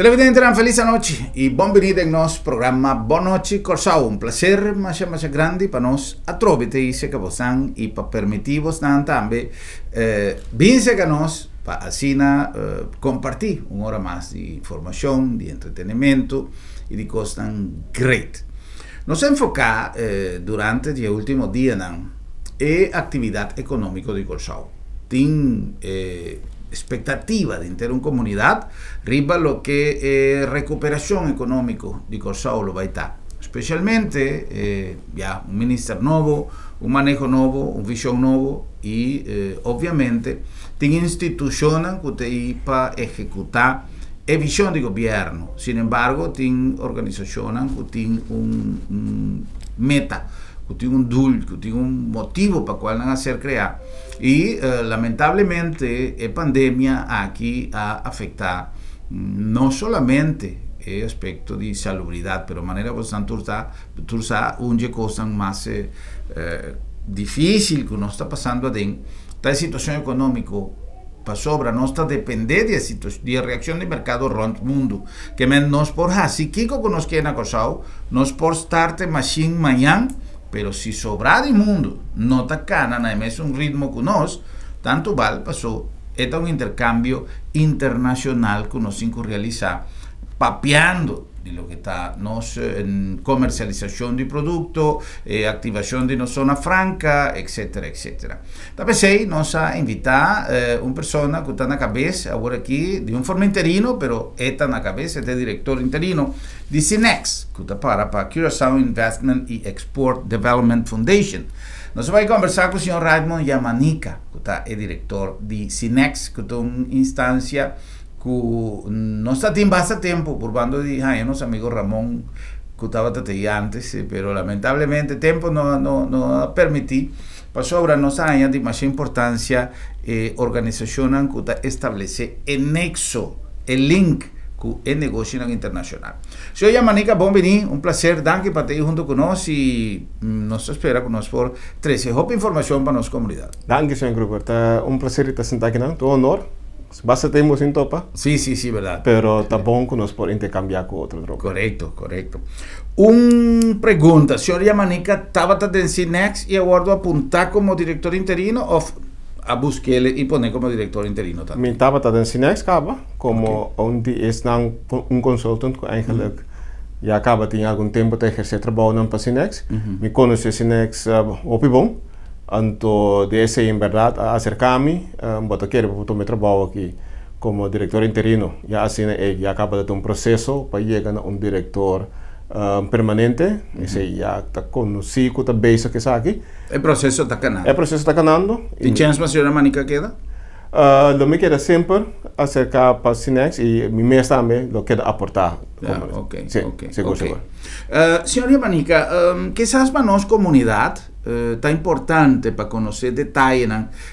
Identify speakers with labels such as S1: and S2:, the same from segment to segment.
S1: Televidente, una feliz noche y bienvenido en nuestro programa Boa Noche Corsao. Un placer más grande para nos atrovite y que vosan y para permitirvos también vinse que nos para así compartir una hora más de información, de entretenimiento y de cosas tan great. Nos enfoca durante los últimos días en actividad económica de Corsao. Expectativa de tener una comunidad riba lo que recuperación económica de Corsao lo va a estar, especialmente ya un ministro nuevo, un manejo nuevo, una visión nuevo y obviamente tiene instituciones que te para ejecutar la visión de gobierno. Sin embargo, tiene organizaciones que tienen un meta, que tienen un dul, que tienen un motivo para cual van a ser crear. Y lamentablemente la pandemia aquí ha afectado no solamente el aspecto de salubridad, pero de manera bastante tursa una cosa más difícil que nos está pasando adentro. La situación económica para sobra, no está depender de la reacción del mercado around el mundo. Que nos por si Kiko que nos quieren acosado, nos por start machine mañana. Pero si sobra de mundo no está cana, no es un ritmo que nos, tanto vale pasó, es un intercambio internacional que nos realiza, papeando de lo que está en comercialización de producto, activación de una zona franca, etcétera, etcétera. También nos ha invitado una persona que está en la cabeza, ahora aquí, de un forma interino, pero está en la cabeza, es el director interino de SINEX, que está para Curaçao Investment y Export Development Foundation. Nos va a conversar con el señor Raymond Yamanica, que está el director de SINEX, que es una instancia que no está en bastante tiempo por bando de nuestro amigo Ramón que estaba antes, pero lamentablemente el tiempo no permitido para sobra nos haya de más importancia organización que establece el nexo, el link con el negocio internacional. Señor Yamanica, bienvenido, un placer, danke para estar junto con nosotros y nos espera con nosotros por 13 información para nuestra comunidad.
S2: Danke, señor Gruber, un placer estar sentado aquí, tu honor. Basta tiempo sin topa.
S1: Sí, verdad.
S2: Pero está bueno que nos por intercambiar con otro grupo.
S1: Correcto. Una pregunta, señor Yamanica, ¿estaba en SINEX y aguardo apuntar como director interino o a buscarle y poner como director interino también?
S2: Mi estaba en SINEX, como un consultant que eigenlijk ya acaba tiene algún tiempo de ejercer trabajo en SINEX. Me conoce SINEX opibon. Anto deseo en verdad acercarme, porque quiero tomar trabajo aquí como director interino. Ya así ya acaba de un proceso para llegar a un director permanente. Ese ya está conocido, está base que está aquí.
S1: El proceso está ganando.
S2: El proceso está ganando.
S1: ¿Y chance más señora Manica queda?
S2: Lo me queda siempre acercar para SINEX y mi mes también lo queda aportar. Seguro.
S1: Señor Yamanica, quizás para nuestra comunidad está importante para conocer detalles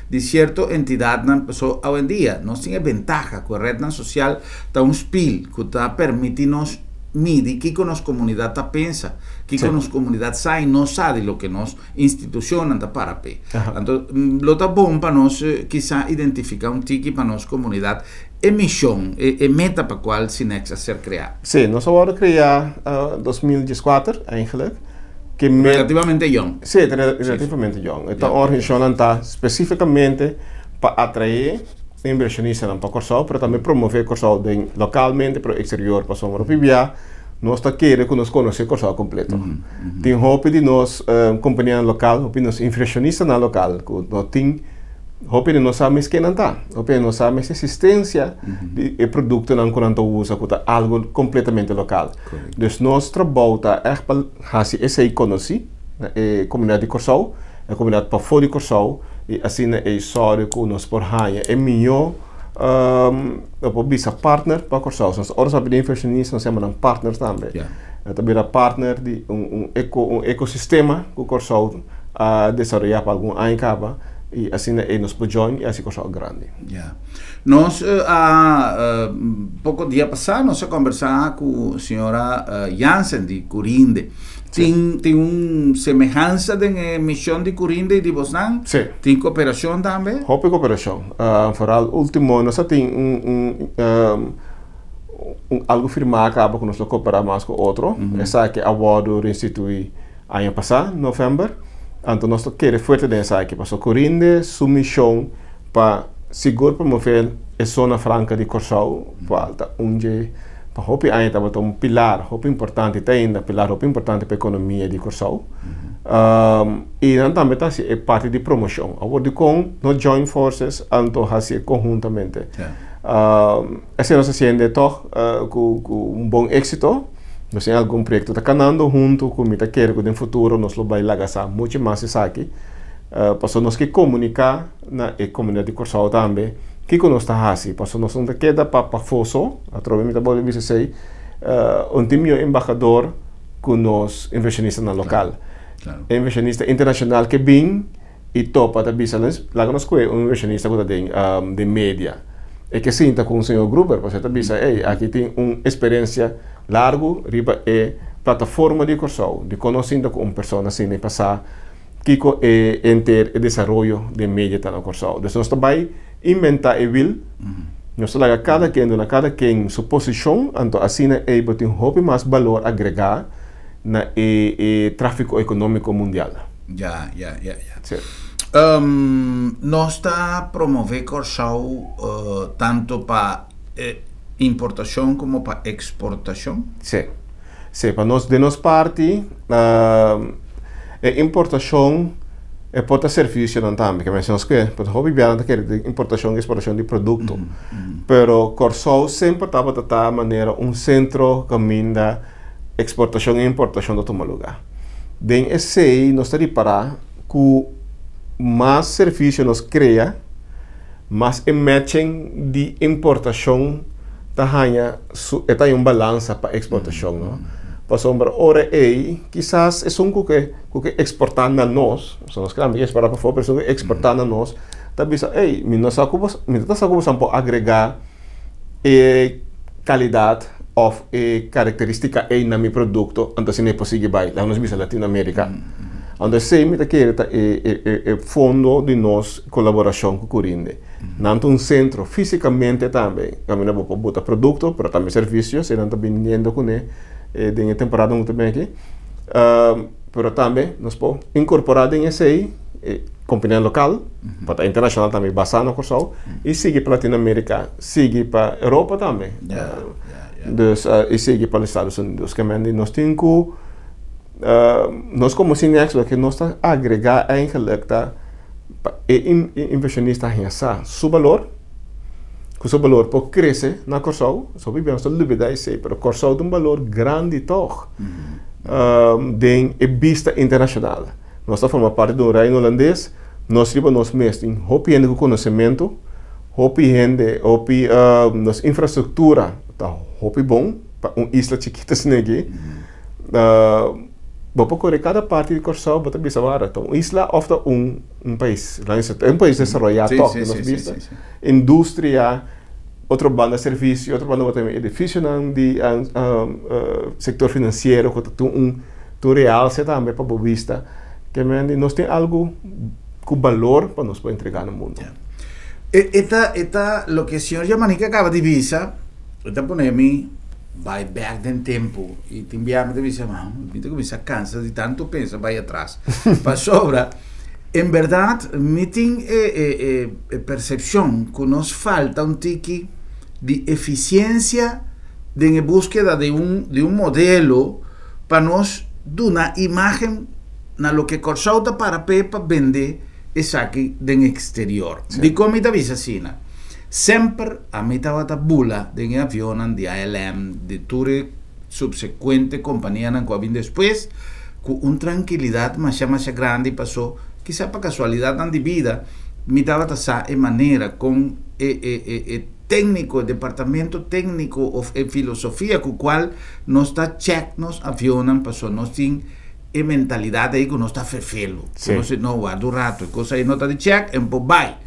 S1: de cierta entidad que hoy en día nos tiene ventaja que la red social está un spill que está permitiendo medir qué con nuestra comunidad piensa, qué con nuestra comunidad sabe no sabe lo que nos instituciones está para pe. Entonces, lo está bueno para nos quizá identificar un tiki para nuestra comunidad misión, meta para cual SINEX a ser creado.
S2: Sí, nos vamos a crear 2014 eigenlijk.
S1: Relativamente young.
S2: Sí, relativamente young. Esta organización está específicamente para atraer inversionistas para Corsao, pero también promover Corsao localmente, pero exterior, para somos vivir. Nós queremos que nos conhecer Corsao completo. Tem hope de nós companhia local, hope nos inversionistas na local, que nós tem hope de nós sabemos quem não está, hope de nós sabemos a existência de produto não que não usa, que é algo completamente local. Então nosso trabalho está para fazer essa conhecer a comunidade de Corsao, a comunidade para fora de Corsao, e assim é história que nós por aí é melhor bisa partner para Corsao. Nós horas a pedir inversionistas nós chamamos partners também. Também partner de ecossistema que Corsao desenvolver para algum ano e assim nos pode e assim Corsao grande.
S1: Nós há pouco dia passado nós conversamos com a senhora Jansen de Curinde. Tem uma semelhança de missão de Curinde e de Bosnan?
S2: Sim.
S1: Tem cooperação também?
S2: Houve cooperação. Vooral último, nós temos algo firmado acaba con nosotros cooperar más con otro. Esa que aguardo restituir año pasado, novembro. Entonces nosotros queremos fuerte de esa que pasó corrinde su misión para seguro promover la zona franca de Corsau, para onde para hopi año estaba un pilar hopi importante ainda pilar hopi importante para a economia de Corsau. E também é parte de promoção. Agora com nós join forces, então assim conjuntamente. Assim nós fazendo com bom êxito. Nós temos algum projeto tá canando junto com mita quer que no futuro nós vai lagar muito mais isso aqui. Para nós que comunicar na comunidade de Corsau também que nós está assim, para nós não queda para fosso, através da bola de sei, time embaixador com nós inversionistas na local. Claro. Inversionista internacional que vem e topa da business, lá nós com inversionista de média. E que sinta com o senhor Gruber, você tá bisa, aqui tem uma experiência largo, riba é plataforma de Corsau, de conhecendo com uma pessoa assim nem passar, que é enter o desenvolvimento de média tá na Corsau. Então nós vai inventar e will, nós lá cada quem sua posição, então assim é botar um mais valor agregar na tráfico econômico mundial.
S1: Ya. Nós está promover Corsau tanto para importação como para exportação?
S2: Sim, para nós de nossa parte, importação é para serviço também, que mencionamos que para hobby biar que importação e exportação de produto, pero Corsau sempre estava de maneira centro caminho da exportação e importação do toma lugar. Bem, esse aí nós está de parar que mais serviço nos cria, mais matching de importação tahanha está em balança para exportação, não? Para sombra ora aí, quizás é um que exportar na nós, nós queremos esperar para fora, pessoa exportar na nós, também ei, nós sacamos para agregar qualidade of característica aí na meu produto, então se não é possível vai lá nos países Latinoamérica. Então se me quer é fundo de nós colaboração com o Corinde. Não um centro fisicamente também, caminha para botar produto, para também serviços, e não também vindo com de temporada muito bem aqui. Pero também nós podemos incorporar em esse companhia local, para internacional também basado no Corsau, e seguir para Latinoamérica, seguir para Europa também. Dus e seguir para os Estados Unidos, que nós temos que nós como Cinex, que nós está agregar eigenlijk tá inversionista a seu valor, que seu valor pode crescer na Corsau, só vivemos a liberdade de ser, mas Corsau tem valor grande toch, de vista internacional. Nós formamos parte do reino holandês, nós temos mesmo hopi gente com conhecimento, hopi gente, hopi nossa infraestrutura, tá hopi bom para isla chiquita assim aqui. Vou procurar cada parte de Corsau, para ver se então isla ofta país, um país desenvolvido, indústria, outra banda de serviço, outra banda também edifício de setor financeiro, que tem real, se também para a vista, que nós temos algo com valor para nós entregar no mundo.
S1: Lo que o senhor Yamanica acaba de dizer, está ponendo vai back den tempo e te enviamos de dizer, me começa cansa de tanto pensa vai atrás. Para sobra, em verdade, me tem percepção que nos falta tique de eficiência de búsqueda de um modelo para nós dar uma imagem na lo que Corsau está para vender essa aqui do exterior. De como está assim, sempre a mim estava a bula de avião de ALM, de toda subsequente companhia na qual vim depois, com uma tranquilidade mais grande passou, quizá para casualidade de vida, me estava a maneira com técnico, departamento técnico ou filosofia com o qual nós está check nos aviões, passou, nós temos mentalidade aí que nós está fefelo, nós não guarda o rato, coisa aí não está de check, e pô, vai.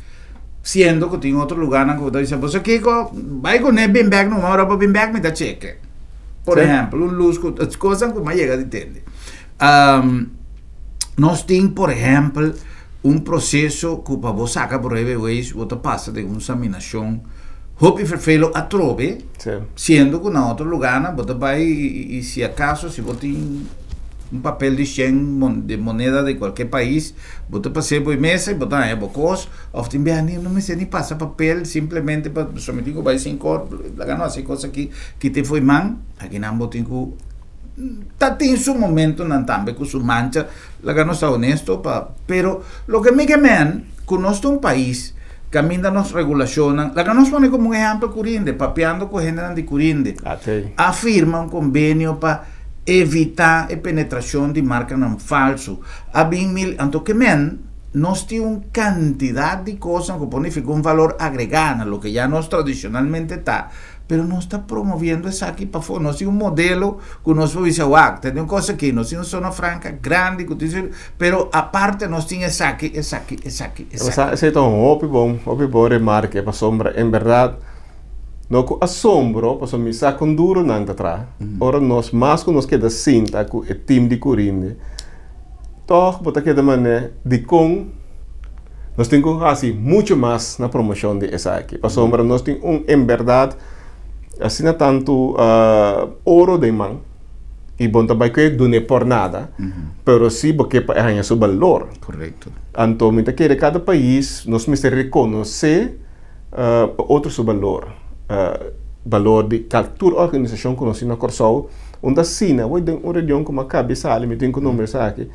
S1: Siendo que tem outro lugar na que dice, pues aqui vai com bem back, não hora para bem back me dá cheque. Por exemplo, luz, as coisas que mais chega de entender. Nós temos, por exemplo, processo que para você sacar por aí, você passa de uma examinação Hopi vervelo a trove,
S2: Sí.
S1: siendo que en otro lugar, vos vas y si acaso, si vos tienes un papel de 100 de moneda de cualquier país, vos te pasé por mesa y vos te bocos, o te envían, no me sé ni pasa papel, simplemente para someter que vais 5 la gano hacer cosas que te fue man, aquí en ambos tengo en su momento no también con su mancha la gano está honesto pero lo que me queman conozco un país camina nos regulacionan la gano pone como un ejemplo Curinde papeando con gente de Curinde afirma un convenio para evitar la penetración de marca no falso a 20.000 anto que men nos tiene una cantidad de cosas que pone un valor agregado lo que ya nos tradicionalmente está pero no está promoviendo eso aquí para afuera, no es un modelo que nos dice, wow, tenemos cosas aquí, no es una zona franca grande, pero aparte nos tiene eso aquí.
S2: Ese es un bom remarque, para sombra, en verdad, no con asombro, para sombra, está con duro nada atrás. Ahora nos más que nos queda cinta con el team de Curinde, todo porque queda maneira de con nos tenemos así mucho más na promoción de esa aquí. Para sombra, nos tenemos en verdad assim não tanto ouro de man e bom também que não é por nada, pero sim porque ganha seu valor.
S1: Correto.
S2: Então, muita que cada país nós precisamos reconhecer outro seu valor, valor de cultura organização que nós na Corsol, onde assim, vai de uma região como a cabeça ali, me tem que número aqui,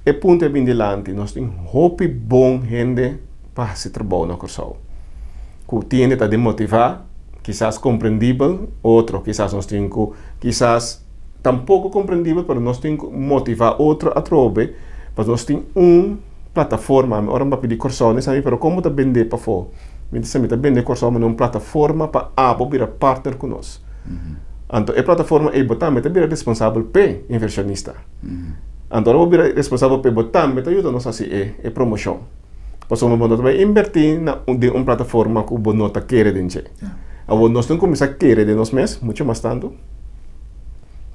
S2: e ponto é bem delante, nós temos hope bom gente para se trabalhar na Corsol, que tiene a motivar quizás compreendível, outro quizás nós temos quizás tampouco compreendível, mas nós temos que motivar outro a trobe, mas nós temos plataforma, ora para pedir Corsol, sabe, pero como tá vender para fora, me sabe tá vender Corsol, mas uma plataforma para virar partner conosco. Então a plataforma é botar, mas também é responsável pe inversionista. Então eu virar responsável pe botar, mas ajuda nós assim é promoção. Posso uma bom também invertir na de uma plataforma que o bom nota quer dentro. Agora, nós temos que começar a querer de nós mesmos, muito mais tanto,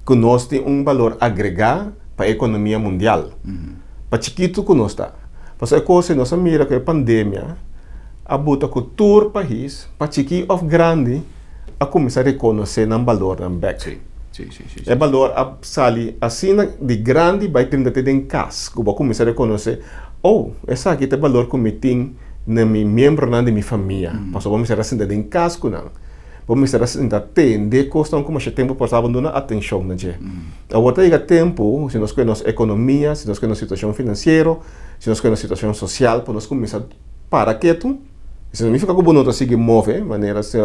S2: que nós temos valor agregado para a economia mundial. Para chiquito que nós está. Porque a coisa, nós mira que a pandemia, a bota que todo o país, para chiquito ou grande, a começar a reconhecer o valor no back.
S1: Sim.
S2: É valor a sair assim de grande, vai ter em casa, que vai começar a reconhecer, essa aqui tem valor que me tem na minha membro de minha família. Porque vamos ser assim em casa com não. Vamos ser assim de custa como se tempo para abandonar atenção na gente. Agora chega tempo, se nós conhecemos economia, se nós conhecemos situação financeira, se nós conhecemos situação social, para nós começar para quieto. Isso significa que o bonito sigue move, maneira se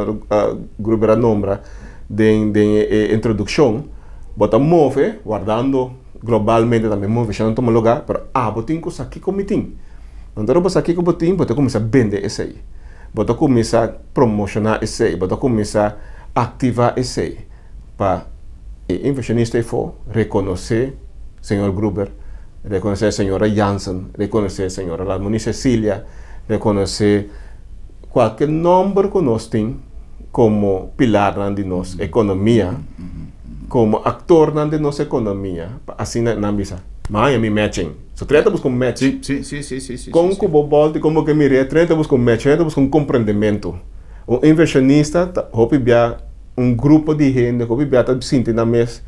S2: grupo a nombra de introdução, bota move, guardando globalmente também move, já não toma lugar, pero botem coisa aqui como tem. Então, você aqui com o botim, você começa a vender esse aí. Você começa a promocionar esse aí. Você começa a ativar esse aí. Para o inversionista for reconhecer o senhor Gruber, reconhecer a senhora Janssen, reconhecer a senhora Ladmoni Cecília, reconhecer qualquer nome que nós temos como pilar de nossa economia, como ator de nossa economia. Assim, na missa. Miami matching. So, tratamos com matching.
S1: Sim.
S2: Com o bolte, como que mire, tratamos com matching, tratamos com compreendimento. O inversionista, hope bia grupo de gente, hope bia tá sinto na mesa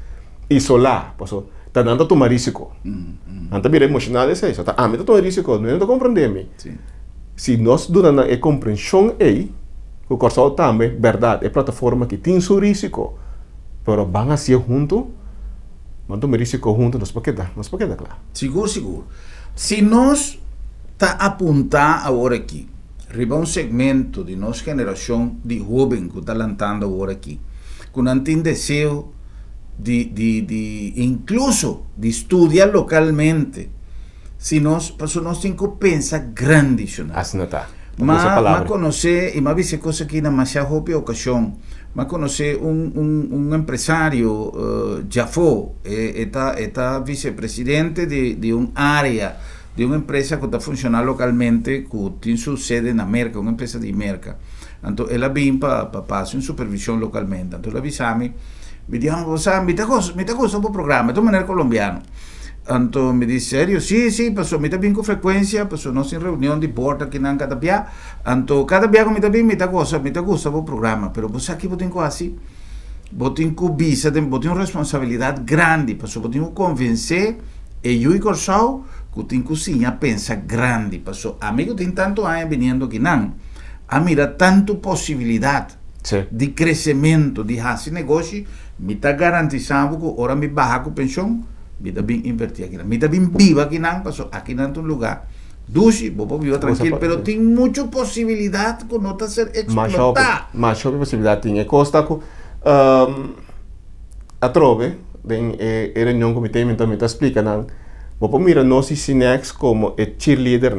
S2: isolar, posso tá dando tomar risco. Anta bira emocional é isso. Tá, me tá tomar risco, não tô compreendendo. Se nós durante a compreensão aí, o Corsol também, verdade, é plataforma que tem seu risco, pero van a ser junto. Mando me risco junto, nos pode dar claro.
S1: Seguro. Se nós está apontar agora aqui, riba um segmento de nossa geração de jovem que está lançando agora aqui, com um desejo incluso de estudar localmente, se nós temos que pensar grande,
S2: assim não está.
S1: Mas conhecer, e mais vice coisa aqui na mais ocasião, mas conhecer empresário, Jafo, está vicepresidente de uma área, de uma empresa que está funcionando localmente, que tem sua sede na América, uma empresa de América. Então, ela vem para fazer uma supervisão localmente. Então, ela avisa me diz, me está gostando do programa, de maneira colombiana. Anto me dice, serio, sí, pasó, me también con frecuencia, pasó, no sin reunión de board aquí en cada día, anto cada día con me también me gusta el programa, pero pues aquí vos tengo así, vos tengo visa, vos tengo responsabilidad grande, pasó, vos tengo convencer, e yo y Corsao, que tengo cozinha pensa grande, pasó, amigo, tengo tanto años viniendo aquí, a mira tanto posibilidad de crecimiento, de hacer negocio, me está garantizando que ahora me baja con pensión, me también invertir aquí, me también viva aquí, pasó, aquí en un lugar, dulce, vos vivo tranquilo, pero tiene mucha posibilidad que no te ser explotar.
S2: Más posibilidad tiene, costa que a trove, de reunião que me te explica, vos mira nós e Cinex como cheerleader,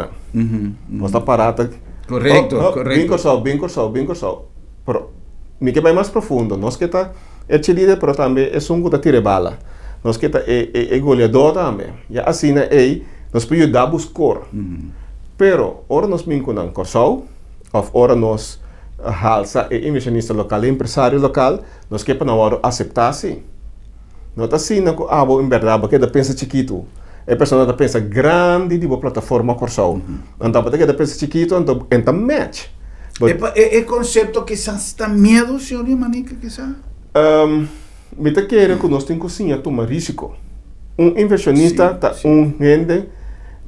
S2: nós está parada.
S1: Correcto.
S2: Bem corsal. Pero, me que vai mais profundo, nós que está cheerleader, pero também é um que tira bala. Nós que está goleador também. E assim, nós podemos dar o score. Pero, ora nós vem com um corsal, ou ora nós halsa inversionista local, empresário local, nós que para na hora aceitar sim. Não está assim, em verdade, porque da pensa chiquito. A pessoa pensa grande de uma plataforma corsal. Então, porque da pensa chiquito, então match.
S1: É conceito que está medo, senhor Manica, que sabe?
S2: Me te quer que nós temos que tomar risco. Inversionista tá gente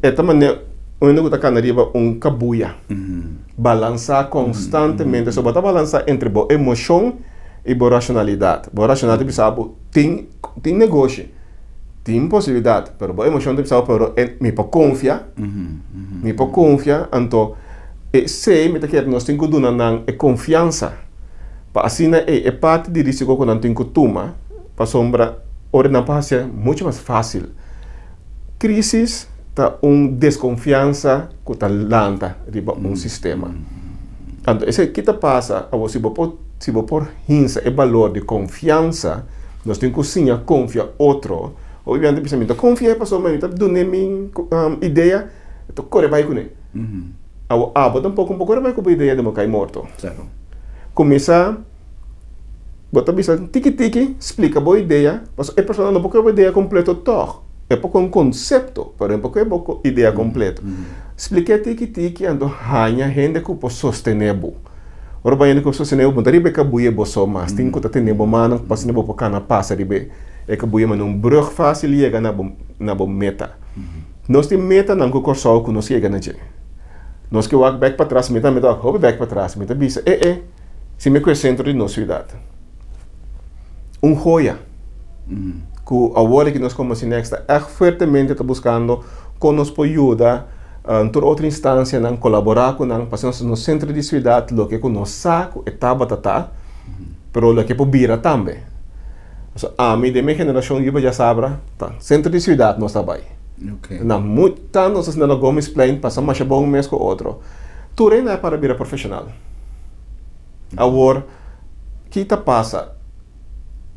S2: é maneira onde está canariba cabuia. Balançar constantemente, só botar balançar entre boa emoção e boa racionalidade. Boa racionalidade sabe tem negócio, tem possibilidade, mas boa emoção sabe pero me pode confiar, então sei me te quer nós temos que dar confiança. Para assim é parte de risco que nós temos que tomar para sombra ora na paz é muito mais fácil. Crisis tá desconfiança que tá lanta de sistema. Então esse que tá passa, se você por hinsa é valor de confiança, nós temos que sim confiar outro. Obviamente pensamento confia pessoa mas tá dando minha ideia, então corre vai com ele. Bota um pouco vai com a ideia de cair morto.
S1: Certo.
S2: Começa bota bisa tiki explica boa ideia, mas a pessoa não pode ideia completa todo. É pouco conceito, por exemplo, é pouco ideia completa. Explica tiki ando hanya gente que pode sostener. Ora bem que sostener, mas ribe que buie boso mas tem que ter nebo mano, pas nebo cana passa ribe. É que buie mas brug fácil chega na meta. Nós tem meta não que corsal que nós chega na gente. Nós que walk back para trás, meta hobby back para trás, meta bisa se me centro de nossa cidade. Joia. Que agora que nós como Cinex está fortemente buscando com nos ajuda em outra instância não colaborar com nós passamos no centro de cidade lo que com nós saco etapa tata pero lo que po bira também a mim de minha geração eu já sabra tá centro de cidade nós está
S1: okay.
S2: Na muito tanto nós na Gomes Plain passamos mais bom mês com outro tu é para bira profissional agora que tá passa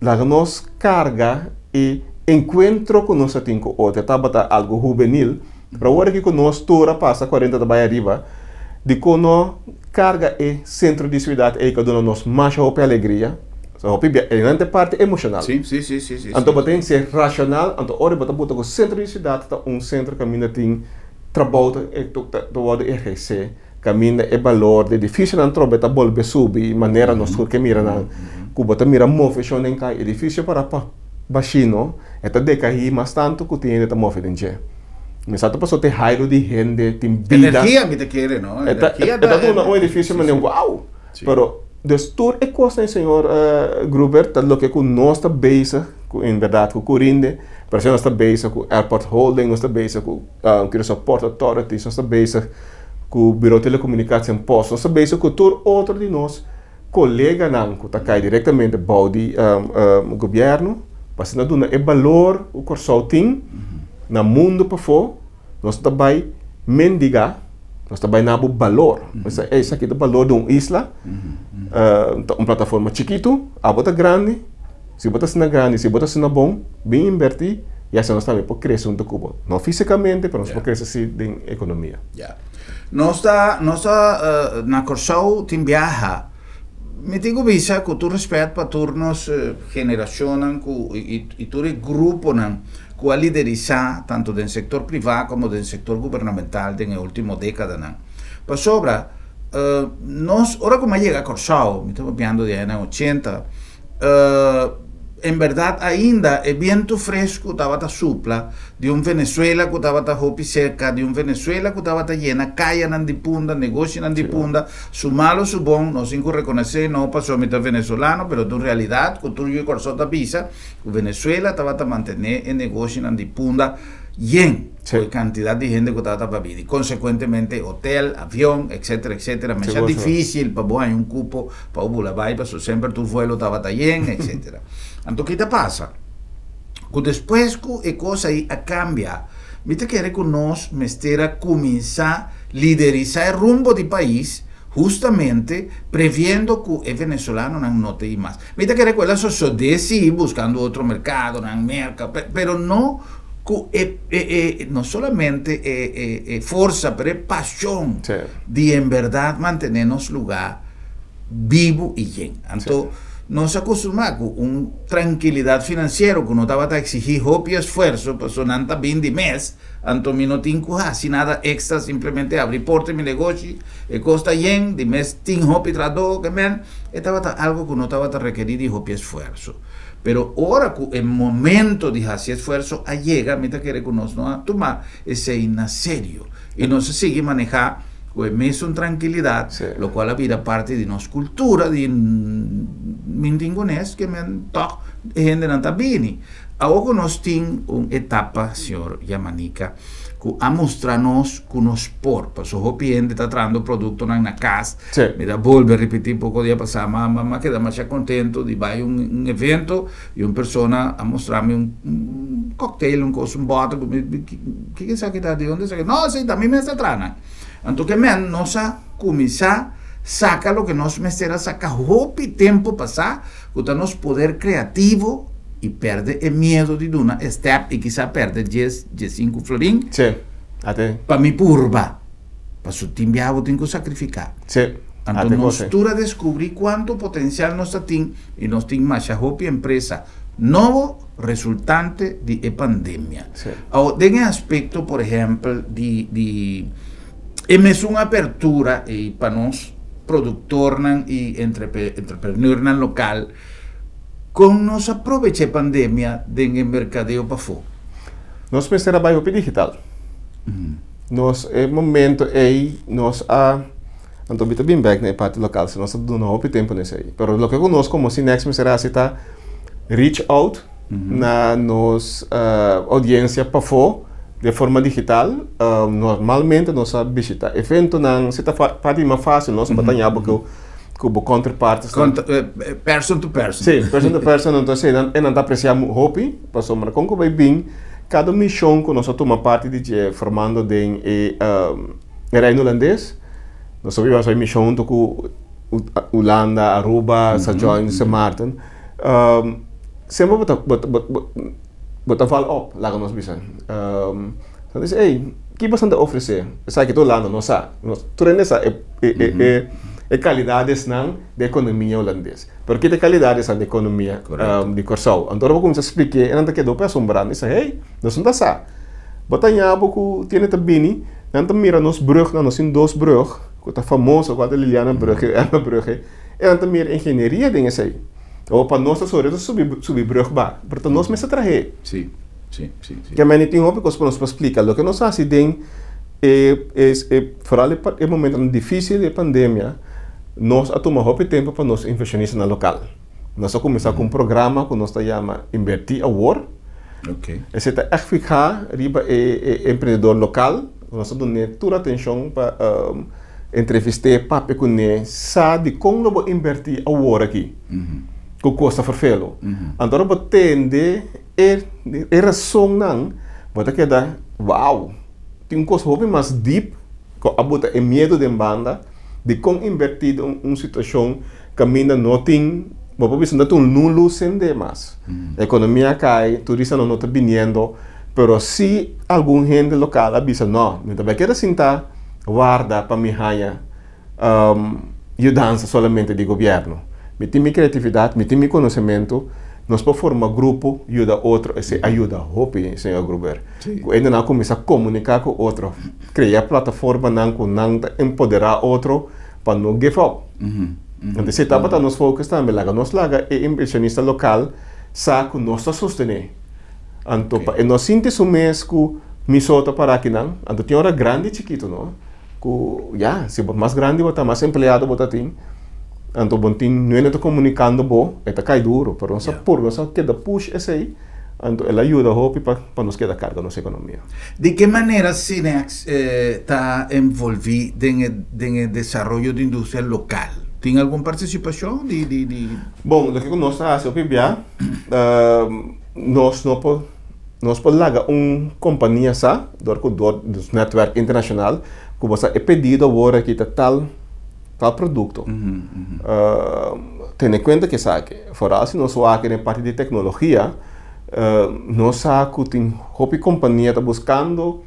S2: lá nós carga e encontro com nós tem com outro tá algo juvenil. Para agora que nós toda passa 40 da Bahia Riba, de quando carga é centro de cidade é que dona nós mais hope alegria, hope é parte emocional.
S1: Sim.
S2: Então tem que ser racional, então hora bota o centro de cidade tá centro que ainda tem trabalho é do RC, caminho é valor de difícil não trobe tá bolbe subir maneira nós que mira na Cuba mira moveção nem cai edifício para baixino, é de cair mas tanto que tem tá move dentro. Mas até passou ter raio de gente, tem vida.
S1: Energia me te quer, não?
S2: Energia um edifício mas uau. Pero destur é costa senhor Gruber, tá lo que com nós tá base, em verdade com Corinde, para nós tá base com Airport Holding, nós tá base com que Support Authority, nós tá base com o Bureau de Telecomunicação Post, nós tá base com todo outro de nós colega não que tá cai diretamente bau de governo, para nós dona é valor o corsal tem na mundo para fora, nós também mendigar, nós também nabo valor. Esse aqui é o valor de uma isla, uma plataforma chiquito, a bota grande, se bota sina grande, se bota sina bom, bem invertir, e assim nós também podemos crescer no Cuba. Não fisicamente, mas nós podemos crescer assim em economia.
S1: Nós na Corsal tem viaja, me digo visa que tu respeito para turnos generacionan y tu grupo que liderizar tanto del sector privado como del sector gubernamental en la última década. Para sobra, nos, ahora como llega a Corsao, me estamos viendo de años 80, en verdad ainda é viento fresco estava a supla de Venezuela que estava a hopi cerca, de Venezuela que estava a llena, caia nan di punda, negócio nan di punda, su malo, su bom, nós inco reconhecer, não passou a venezolano, pero de realidade, que tu e Corsao da visa, o Venezuela estava a manter o negócio nan di punda, yen, a quantidade de gente que estava a vivir, consequentemente hotel, avião, etc, etc, mas é difícil para boa um cupo para o Bulabai, para sempre tu vuelo estava a yen, etc. Então, o que passa? Que depois que a coisa aí cambia, me quer que nós mestera começar a liderizar o rumbo do país, justamente prevendo que o venezolano não tenha mais. Me quer que ela só decide buscando outro mercado, pero não que não solamente força, mas paixão de em verdade manter nosso lugar vivo e bem. Então, nos acostumamos com tranquilidade financeira, que não estava a exigir roupa e esforço, para sonanta bem de mês, então não tinha assim nada extra, simplesmente abrir porta meu negócio, e custa yen, de mês tinha roupa e trador, que men, estava algo que não estava a requerir de roupa e esforço. Pero ahora que el momento de hacer esfuerzo llega, me quiere que nos no tomar ese en serio y no se sigue manejar pues con tranquilidad, lo cual la vida parte de nuestra cultura, de mintingonés que me han gente no está bien. Ahora nos tiene una etapa, señor Yamanica, que a mostrarnos que nos por so o cliente está trayendo producto na casa, me da volver a repetir poco día pasado, mamá queda más contento de ir a un evento y una persona a mostrarme un cocktail, un bote, ¿qué sabe que de dónde sabe? No, sí, también me está trana. Entonces, nos comienza saca lo que nos mestera saca hopi tiempo pasar, que nos poder creativo y perde el miedo de una step y quizá perde 10, 5 florín.
S2: Sí, até.
S1: Para mi purba, para su timbiavo tengo que sacrificar.
S2: Sí.
S1: Entonces, nos descubrir cuánto potencial nos tiene y nos tiene más hopi empresa nuevo resultante de pandemia.
S2: Sí.
S1: Ahora, en el aspecto, por ejemplo, es una apertura para nos productor y entrepreneur local, con nos aproveche pandemia de mercadeo para fora.
S2: Nós pensamos trabalho digital. Nós momento nós então bem back na parte local, se nós não há tempo nesse aí. Pero lo que conosco como Sinex me será está reach out na nos audiência para fora de forma digital. Normalmente nós visita evento na se tá parte mais fácil nós batalhar com counterparts.
S1: Person to person.
S2: Sim, person to person. Então, nós apreciamos o hobby, passamos a como vai bem. Cada missão que nós tomamos parte de formando em Reino Holandês. Nós sabemos a missão com Holanda, Aruba, São João, São Martin. Sempre botar follow-up lá que nós precisamos. Então, diz, ei, o que você está oferecendo? Sabe que estou lá, não sabe? Tu nessa qualidades da economia holandesa. Porque tem qualidades da economia de Corsao. Então, eu vou começar a explicar, e não tem que assombrar, e dizer, hey, nós não está. Botanha, porque tem também, não mira nos brug, nós temos 2 brug, que está famoso, que é a Liliana Brug, e não mira engenharia dinges aí. Ou para nós, subir brug, porque nós me trazer.
S1: Sim.
S2: Que a mim tem uma coisa para nos explicar, o que nós fazemos vooral no momento difícil de pandemia, nós tomamos muito tempo para nós inversionistas na local. Nós começamos com um programa que nós chamamos Invertir Award. Esse é ficar riba empreendedor local. Nós damos toda a atenção para entrevistar papo com ele, sabe como vou invertir award aqui, que custa vervelo. Então, vou entender a razão não, vou ter que dar, uau, tem um coisa mais deep, que abuta o medo de banda, de como invertir em uma situação que ainda não tem, vou pensar que não lucende mais. A economia cai, turista não está vindo, mas se algum gente local avisa, não, me também quero sentar, guarda para me ganhar ajudança somente do governo. me tem minha criatividade, me tem meu conhecimento, nós podemos formar grupo, ajuda outro, e se ajuda hopi, senhor Gruber. Ainda não começa a comunicar com outro, criar plataforma, não empoderar outro, para não give up. Então, se estava nos focus também, nós laga é inversionista local, saco nós sostener. Então, e nós sentimos o mês que me solta para aqui, não? Então, tem hora grande e chiquito, não? Se mais grande, bota mais empregado, bota tem. Então, bom, tem não é comunicando bom, é cai duro, pero nós nós queda push esse aí. Então, ela ajuda a hopi para nos queda carga nossa economia.
S1: De que maneira Sinex está envolvido em o desenvolvimento da indústria local? Tem alguma participação?
S2: Bom, o que nós fazemos, o PBA, nós podemos largar uma companhia do network internacional que você é pedido agora que tal produto. Tendo em conta que fora se nós aqui na parte de tecnologia, nós sabemos que tem uma companhia está buscando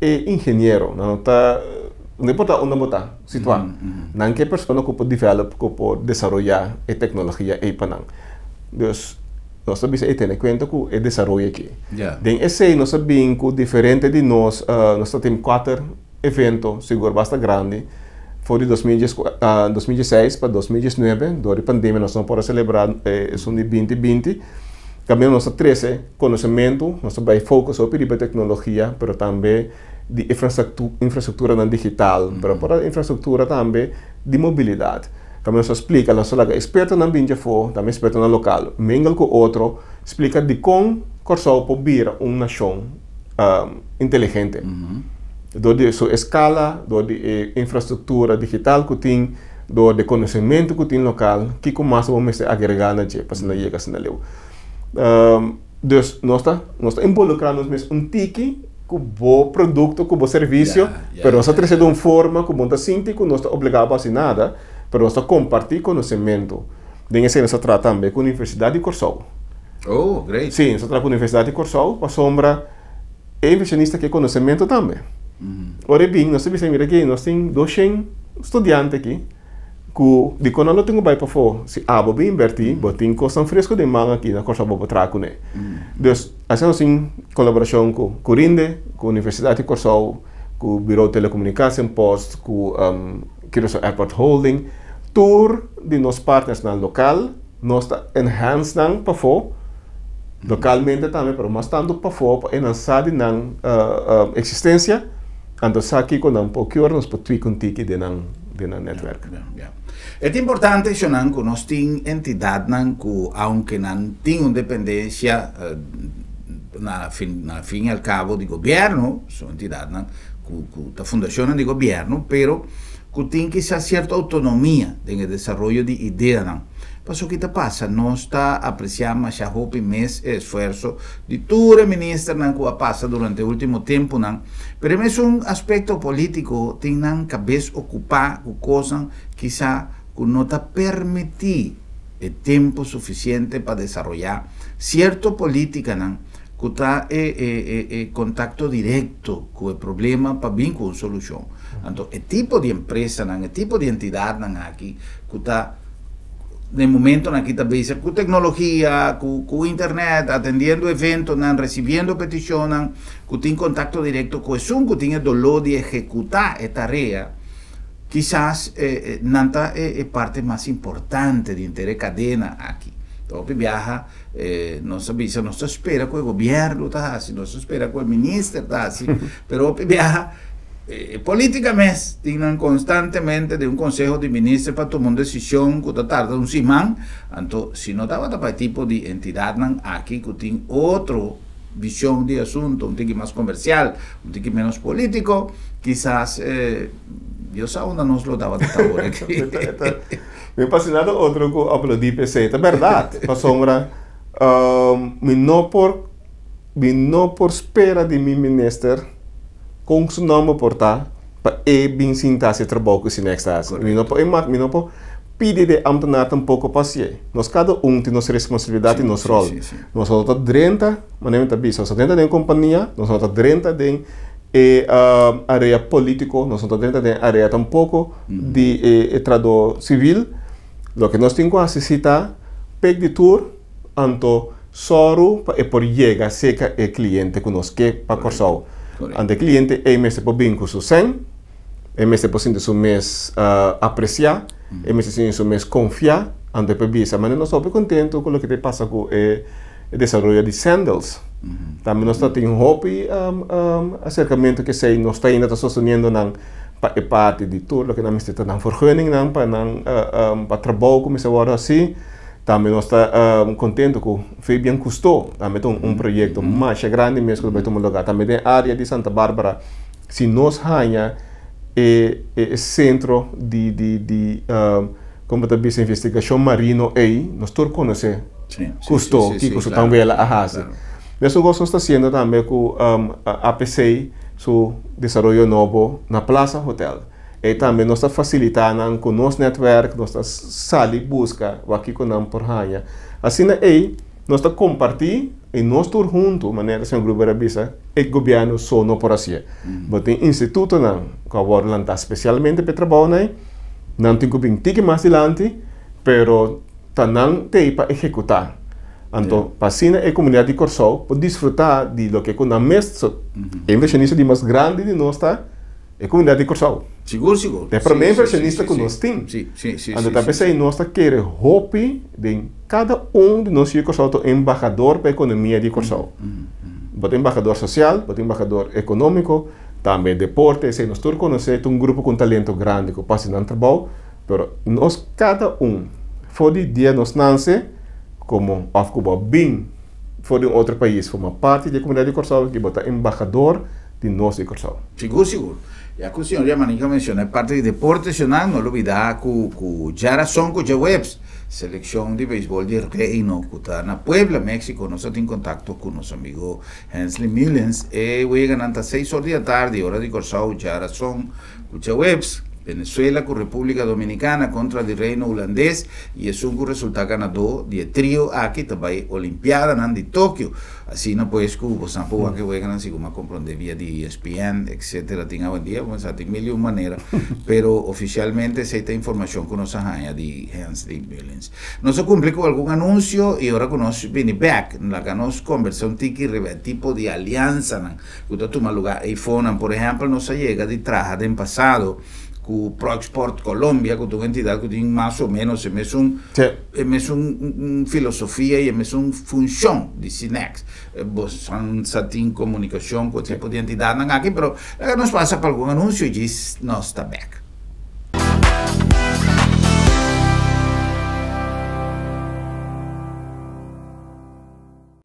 S2: engenheiro, não importa onde está situado, não que pessoa que pode develop, que pode desenvolver a tecnologia aí para não. Então, nós sabemos que tem em conta que é desenvolver aqui. Den esse nós sabemos que diferente de nós temos 4 eventos, seguro bastante grande. Foi de 2016 para 2019, durante a pandemia nós não podemos celebrar de 2020. Também nós temos 13 conhecimento, nós temos foco sobre a tecnologia, mas também de infraestrutura digital, mas para a infraestrutura também de mobilidade. Também nós explica, nós somos expertos na Binja também expertos na local, mingle com outro, explica de como Corsol pode vir uma nação inteligente. De sua escala, de infraestrutura digital que tem, de conhecimento que tem local, que começa a agregar na gente, para não chegar a leu. Então, nós estamos involucrando um tiki com bom produto, com bom serviço, mas nós estamos de uma forma que nós estamos nós estamos obrigados a fazer nada, mas nós estamos compartilhando conhecimento. Daí, nós tratamos também com a Universidade de Corsol.
S1: Oh, great.
S2: Sim, nós tratamos com a Universidade de Corsol, para sombra, é inversionista que conhecimento também. Ora bem, nós temos aqui, nós temos 200 estudantes aqui, que de quando não tenho para fora, se abo bem invertir, botem coisa fresca de manga aqui na Corsol para trazer com ele. Então, fazemos em colaboração com o RINDE, com a Universidade de Corsol, com o Bureau de Telecomunicação Post, com o Airport Holding, tour de nossos partners na local, nós está enhancing para fora, localmente também, mas mais tanto para fora, para enhancing na existência. Então, aqui quando um pouco nós podemos tweak de na network.
S1: É importante que nós temos entidade que, aunque não tem independência na fim ao cabo do governo, são entidades que funcionam de governo, pero que tem que ser certa autonomia no desenvolvimento de ideias. Mas o que passa? Nós está apreciando mais o esforço de toda a ministra que passa durante o último tempo, mas é um aspecto político tem na cabeça ocupar com coisas que não está permitir tempo suficiente para desenvolver certa política que está em contato direto com o problema para vir com uma solução. Então, o tipo de empresa, o tipo de entidade aqui que está no momento na que está com tecnologia, com internet, atendendo eventos, recebendo petições, que tem contato direto com isso, que tem o dolor de executar a tarefa, quizás não é parte mais importante de ter cadena aqui. Então, viaja, nós espera que o governo está assim, nós espera que o ministro está assim, mas viaja. Politicamente, tinham constantemente de um conselho de ministros para tomar uma decisão que tarda um semana. Então, se não estava para tipo de entidade aqui que tem outra visão de assunto, um tique mais comercial, um tique menos político, quizás eu sei onde nós lo dava de agora aqui.
S2: Me fascinado outro que aplaudir PC, é verdade, para sombra, me não por espera de meu ministro com seu nome portar para bem sentar se trabalho com o Sinex. Me não pode pedir de ambtenaar tampouco paciência. Nós cada tem nossa responsabilidade e nosso rol. Nós somos dentro, mas não é isso. Nós dentro de uma companhia, nós somos dentro de área política, nós somos dentro de área tampouco de trabalho civil. Lo que nós temos que necessitar, peg de tour, anto soro para por llegar seca o cliente que nós quer para corsau. Ante cliente é mesmo para bem com o sen, é mesmo para sentir o mês apreciar, é mesmo sentir o mês confiar, ante para bisa. Mas nós estamos contentos com o que passa com o desenvolvimento de sandals. Também nós temos um hobby acercamento que sei nós ainda sustentando na parte de tudo o que nós estamos na vergunning para trabalho como se agora assim. Também nós estamos contentes com o Fabian Cousteau, também tem projeto mais grande mesmo que vai tomar lugar. Também tem a área de Santa Bárbara, se nós ganha centro de como também essa investigação marino aí, nós todos conhecemos Cousteau, que Cousteau também ela arrasa. Isso nós estamos fazendo também com a APC, o desenvolvimento novo na Plaza Hotel. E também nós estamos facilitando com o nosso network, nós estamos saindo busca aqui com nós por ranha. Assim aí, nós estamos compartilhando e nós estamos juntos, maneira sem grupo de visa, e o governo só não por assim. Mas tem instituto não, que agora está especialmente para trabalhar, não tem que vir mais adiante, pero não tem para executar. Então, para a comunidade de Corsol, pode desfrutar de lo que com a mesma inversionista de mais grande de nós está, a comunidade de Corsol.
S1: Seguro.
S2: É para mim inversionista que nós temos. Então, também nós queremos hope de cada de nós de Corsol, embaixador para a economia de Corsol. Bota embaixador social, bota embaixador econômico, também deporte, se nós todos conhecemos um grupo com talento grande que passa no trabalho, mas nós cada for de dia nós nasce como Cuba bem for de outro país, forma parte da comunidade de Corsol, que bota embaixador de nós de Corsol.
S1: Seguro. Ya que o senhor Yamanica menciona parte de deporte nacional, no olvidar que Yara Son con Webs, selección de béisbol de Reino, que está en Puebla, México. Nós estamos em contato com nosso amigo Hensley Millens. E hoje ganhando 6 horas da tarde, hora de Corsol, Yara Son con Webs. Venezuela con República Dominicana contra el Reino Holandés y es un resultado ganador de trío aquí también Olimpiada de Tokio. Así no puedes que vos tampoco que juegan así como comprender vía de ESPN, etcétera. Tiene buen día, pues a ti mil y una manera, pero oficialmente se esta información que nos haga de Hensley Billings. No se cumple con algún anuncio y ahora conozco viene back, la que nos conversa un tipo de alianza, que toma lugar iPhone, por ejemplo, no se llega de traje de en pasado. Com ProExport Colombia, com uma entidade que tem mais ou menos a mesma filosofia e a mesma função de Sinex. Você tem comunicação com esse tipo de entidade aqui, mas nós passa para algum anúncio e diz, nós está back.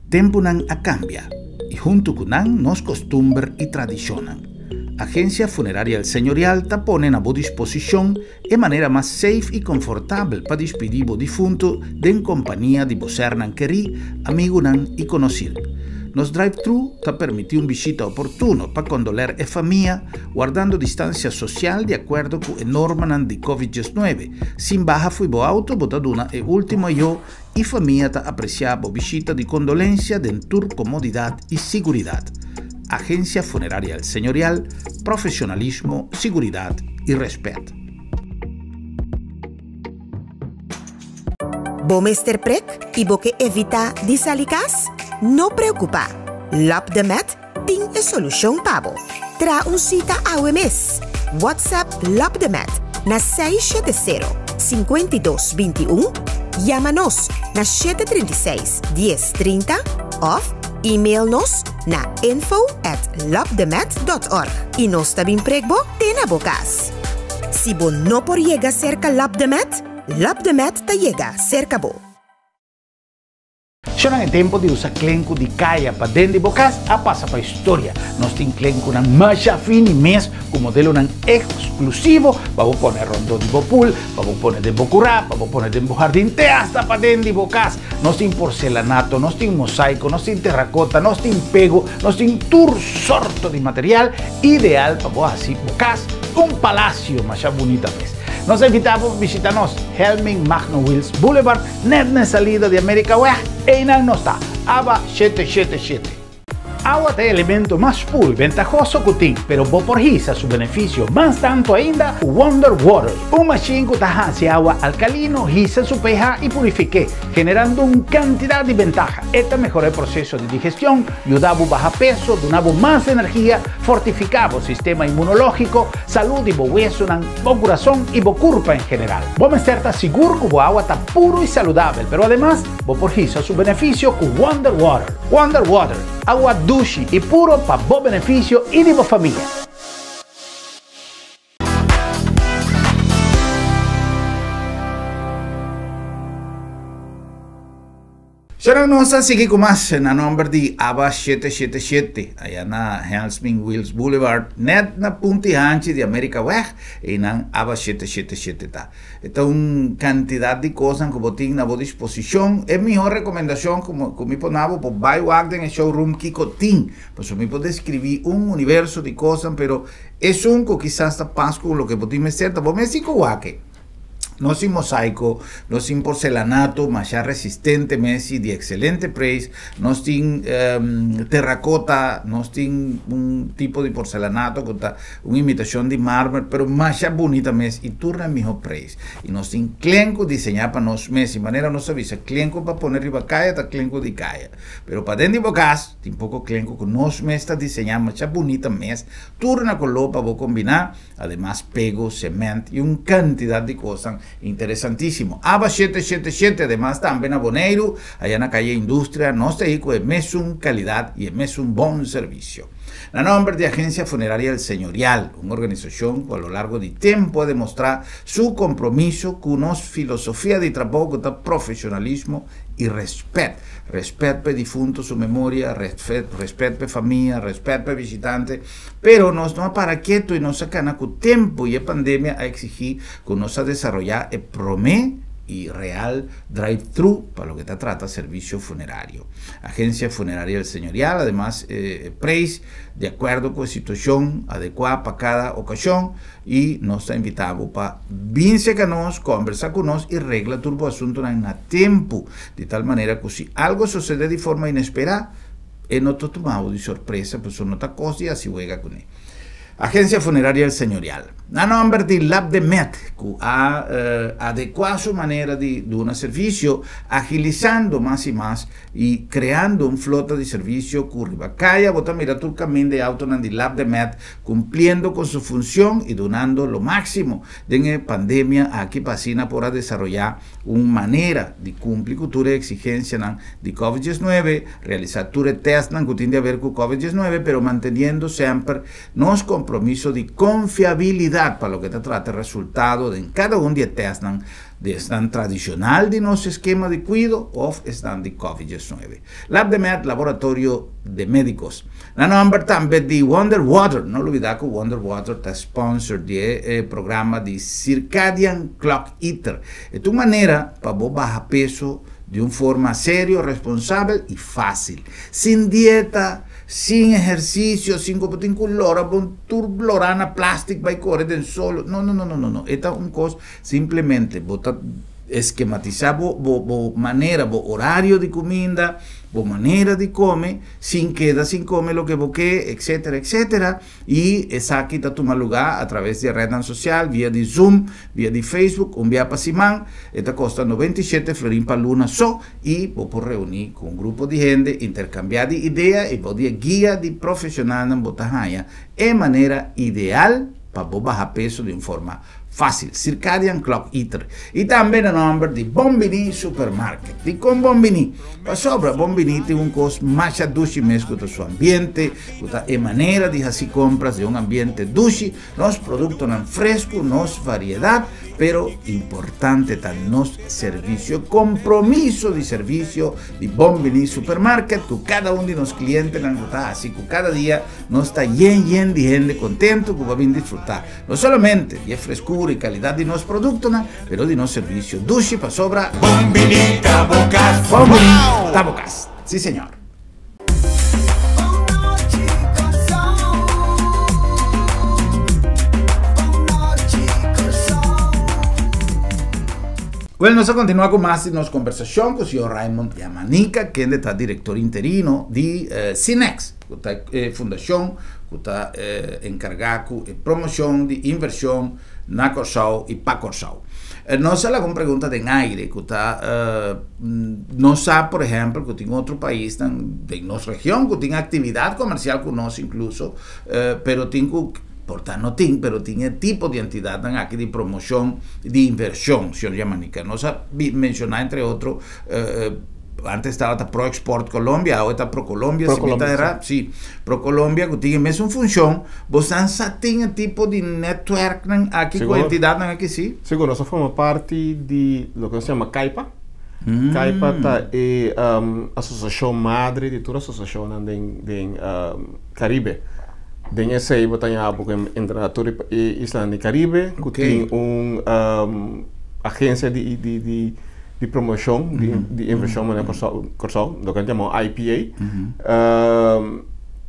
S1: Tempo não cambia, e junto com nos costumbres e tradiciones. Agencia Funeraria El Señorial te pone a disposición de manera más safe y confortable para despedir o difunto en compañía de vos Hernán Querí, amigo y conocido. Nos drive-thru te permite una visita oportuna para condoler a familia, guardando distancia social de acuerdo con la norma de COVID-19. Sin baja fui bo auto, botaduna e último yo y familia te apreciaba visita de condolencia de tour comodidad y seguridad. Agencia Funeraria El Señorial, profesionalismo, seguridad y respeto.
S3: Bomester prek y boque evita disalicas? No preocupa. Lap de Met tiene solución pabo. Tra un cita a OMS. WhatsApp Lap de Met na 670-5221. Llámanos na 736-1030 of e-mail-nos na info@lapdemet.org y nos tabing pregbo tena bocas. Si bo no por llega cerca Lapdemet te llega cerca bo.
S1: Sono in tempo di usare clenco di caia para dentro di bocas a passa para história. Nós tem clenco na macha fini mes com modelo nan exclusivo, vamos poner rondo di bopul, vamos poner de bocurá, vamos poner de jardín te hasta para dentro di bocas. Nós tem porcelanato, nós tem mosaico, nós tem terracota, nós tem pego, nós tem tur sorto de material ideal para vos así bocas, un palacio más bonita vez. Nos invitamos a visitarnos Helming Magno Wills Boulevard, net na salida de América West, e não está, ABA 777.
S4: Agua é o elemento mais puro e ventajoso que tem, pero vou por isso seu benefício mais tanto ainda o Wonder Water. Machine que hace agua alcalino, risa su pH y purifique, generando una cantidad de ventajas. Esta mejora el proceso de digestión, ayuda a bajar peso, donaba más energía, fortificaba el sistema inmunológico, salud y hueso, corazón y cuerpo en general. Vos me estar seguro que el agua está puro y saludable, pero además vos por eso su beneficio con Wonder Water. Wonder Water, agua dulce y puro para vos beneficio y de vos familia.
S1: Será nossa seguir com mais na número de ABA 777, aí na Helsing Wills Boulevard, net na ponte antes de América Weg, e na ABA 777 tá. Então, quantidade de coisas que eu tenho na boa disposição. É a melhor recomendação que eu ponho por bairro Agden e showroom que eu tenho. Pois eu posso descrever universo de coisas, pero é que quizás está passo com o que eu tenho certo. Vou me dizer que no sin mosaico, no sin porcelanato, mas ya resistente, Messi, de excelente preço, no sin terracota, no sin un tipo de porcelanato, con una imitación de mármol, pero más ya bonita, Messi, y turna el mismo preço. Y no sin clenco diseñar para nos, Messi, manera no se avisa, clenco para poner riba caia, está clenco de caia. Pero para dentro de bocas, tem poco clenco con nos, Messi, está diseñar, más ya bonita, Messi, turna con lo para combinar, además pego, cemento y una cantidad de cosas interesantísimo. ABA 777, además también a Boneiro, allá en la calle Industria, nos dedico a mesum calidad y a un buen servicio. La nombre de Agencia Funeraria El Señorial, una organización que a lo largo de tiempo ha demostrado su compromiso con una filosofía de trabajo, profesionalismo y respeto. Respeto per difunto, su memoria, respeto per familia, respeto per visitante, pero nos no para quieto y nos sacan a tiempo y la pandemia a exigir que nos a desarrollar el promé y real drive-thru para lo que te trata servicio funerario. Agencia Funeraria El Señorial, además, precio de acuerdo con la situación adecuada para cada ocasión y nos está invitado para vince con nos, conversar con nos y regla turbo asunto en tiempo, de tal manera que si algo sucede de forma inesperada, no te tomamos de sorpresa, pues no te cosa y así juega con él. Agencia Funeraria El Señorial. A nombre de Lab de Met, que ha adecuado su manera de un servicio, agilizando más y más y creando una flota de servicio que Ribacaya, bota mira tu camino de auto de Lab de Met, cumpliendo con su función y donando lo máximo de la pandemia aquí pasina por desarrollar una manera de cumplir con la exigencia de COVID-19, realizar tu test que tiene que ver con COVID-19, pero manteniendo siempre nos compromiso de confiabilidad para lo que te trata el resultado de cada un de test de stand tradicional de nuestro esquema de cuidado o stand de COVID-19. Lab de Med, laboratorio de médicos. La nombre también de Wonder Water. No olvidar que Wonder Water está sponsor de programa de Circadian Clock Eater. Es tu manera para vos bajar peso de una forma serio, responsable y fácil. Sin dieta, sin ejercicio, sin colora, con turblorana, plástico, vai correr del solo. No. Esta es una cosa, simplemente, esquematizar bo manera, bo horario de comida, bo manera de comer, sin comer lo que boque, etcétera, etcétera. Y esa aquí está tomando lugar a través de red social, vía de Zoom, vía de Facebook, un vía para Simán. Esta costa 97 florín para luna so y vos por reunir con un grupo de gente, intercambiar de ideas y poder guía de profesional en Botajaya en manera ideal para vos bajar peso de una forma fácil. Circadian Clock Eater. Y también el nombre de Bombini Supermarket. Y con Bombini, para sobra, Bombini tiene un costo más dulce con su ambiente, con manera de hacer compras de un ambiente dulce, los productos son frescos, nos variedad, pero importante también nos servicio, compromiso de servicio de Bombini Supermarket, con cada uno de los clientes, así que cada día nos está lleno de gente contento que va a disfrutar, no solamente de frescura y calidad de nuestros productos, pero de nuestro servicio dulce para sobra.
S5: Bombini Tabocas.
S1: Bombini Tabocas. Sí, señor. Bueno, vamos a continuar con más de nuestra conversación con el señor Raymond Yamanica, que es director interino de Cinex. kuta fundação kuta encargado de promoção de inversão na Corsau e para Corsau. Nós ela com pergunta de aire, kuta nós sabe, por exemplo, que tem outro país de nossa região que tem atividade comercial com nós incluso, pero tem portanto, não tem, pero tinha tipo de entidade aqui de promoção de inversão, se chama nica. Nós mencionar entre outros, antes estava a Pro Export Colômbia, agora está Pro Colômbia, sim, Pro Colômbia, que tinha mesmo função, você tem tipo de network aqui com a entidade aqui, sim?
S2: Seguro, nós formamos parte de lo que se chama CAIPA. CAIPA é a associação madre de toda a associação do Caribe. Den essa aí botanha porque entra toda a Islândia e Caribe, que tem agência de promoção de inversão na Corsau, do que chamamos IPA.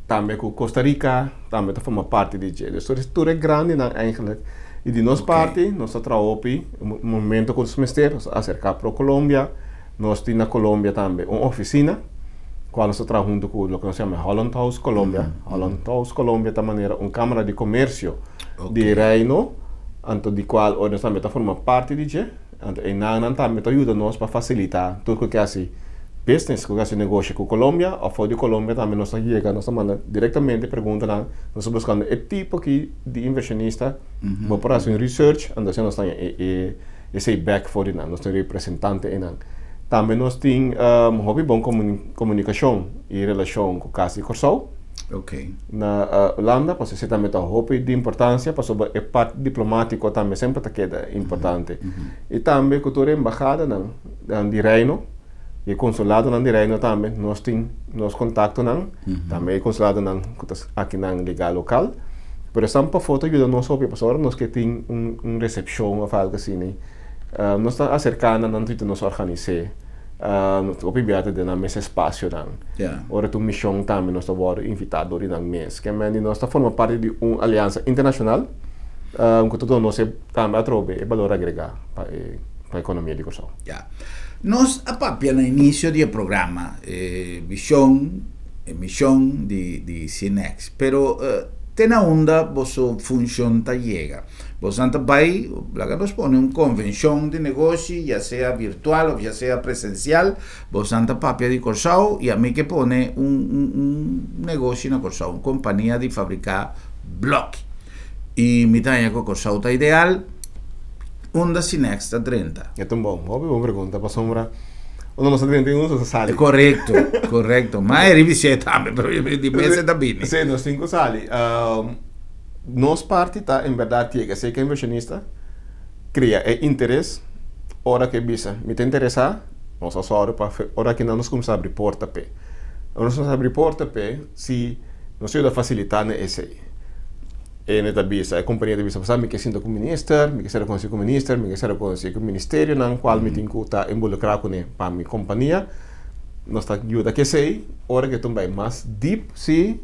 S2: Também com Costa Rica, também forma parte de isso. Então, tudo é grande eigenlijk. E de nossa parte, nós trabalhamos no momento com os ministérios acerca para a Colômbia. Nós temos na Colômbia também uma oficina. Quando se trabalha junto com o que se chama Holland House Colômbia. Holland House Colômbia é maneira uma câmara de comércio de reino, anto de qual nós também forma parte de isso. E nós também ajuda nós para facilitar tudo que é assim business, que é assim negócio com Colômbia, ou fora de Colômbia também nós chega, nós manda diretamente pergunta nós buscando o tipo de inversionista, vou para fazer research, então nós temos esse back for nós temos representante e nós. Também nós temos hobby bom comunicação e relação com Casa e Corsau. Na Holanda, porque você também tem hobby de importância, porque a parte diplomática também sempre é importante. E também com toda a embaixada de reino, e consulado de reino também, nós temos contato também consulado aqui na legal local. Por exemplo, a foto ajuda nós hobby, porque nós que temos uma recepção ou algo assim. Nós estamos acercando a nós organizar opibiate de nesse espaço ora tu missão também nós estamos invitados no mês que nós estamos formando parte de uma aliança internacional que todo nós também atrove valor agregado para a economia de Corsau.
S1: Nós apapia no início do programa visão missão de Cinex, pero tem a onda vossa função tá chega. Você vai, lá nos põe uma convenção de negócio, já seja virtual ou já seja presencial, você papia de Corsau e a mim que põe negócio na Corsau, uma companhia de fabricar bloco. E me tem que Corsau está ideal, onda Cinex está 30.
S2: É tão bom, boa pergunta, para sombra. Onde nós temos 31 nós sali.
S1: Correto. Mas é revisão também, mas de mês está bem.
S2: Sim, nós temos sali. Nossa parte está, em verdade, que sei que inversionista cria interesse, hora que bisa, me tem interessar, nós só hora que nós começamos a abrir porta pé. Nós começamos a abrir porta pé, se nós ajuda a facilitar nesse aí. E nessa bisa, a companhia de bisa, me que sinto com o ministro, me que será com o ministro, me que será com o ministério, na qual me tem que estar involucrado com a minha companhia, nós está ajuda que sei, hora que tu vai mais deep, sim,